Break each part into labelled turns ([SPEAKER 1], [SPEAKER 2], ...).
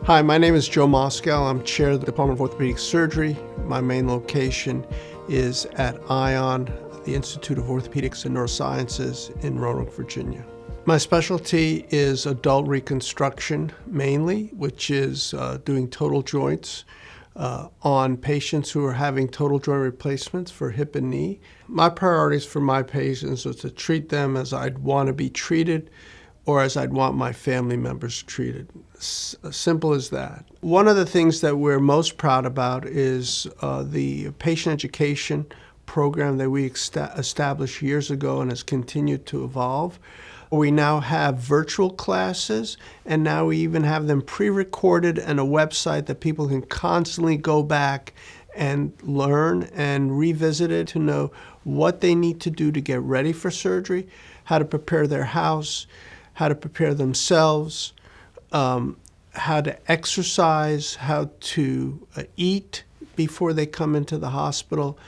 [SPEAKER 1] Hi, my name is Joe Moskow. I'm chair of the Department of Orthopedic Surgery. My main location is at ION, the Institute of Orthopedics and Neurosciences in Roanoke, Virginia. My specialty is adult reconstruction mainly, which is doing total joints on patients who are having total joint replacements for hip and knee. My priorities for my patients is to treat them as I'd want to be treated or as I'd want my family members treated. Simple as that. One of the things that we're most proud about is the patient education program that we established years ago and has continued to evolve. We now have virtual classes, and now we even have them pre-recorded and a website that people can constantly go back and learn and revisit it to know what they need to do to get ready for surgery, how to prepare their house, how to prepare themselves, how to exercise, how to eat before they come into the hospital,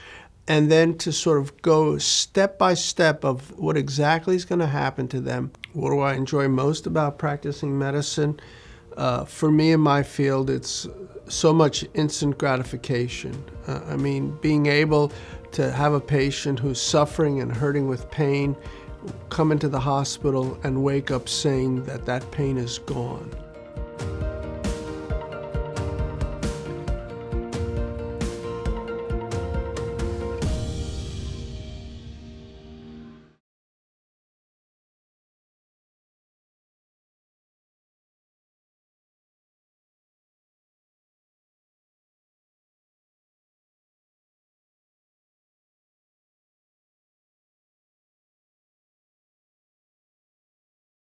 [SPEAKER 1] and then to sort of go step by step of what exactly is going to happen to them. What do I enjoy most about practicing medicine? For me in my field, it's so much instant gratification. Being able to have a patient who's suffering and hurting with pain come into the hospital and wake up saying that that pain is gone.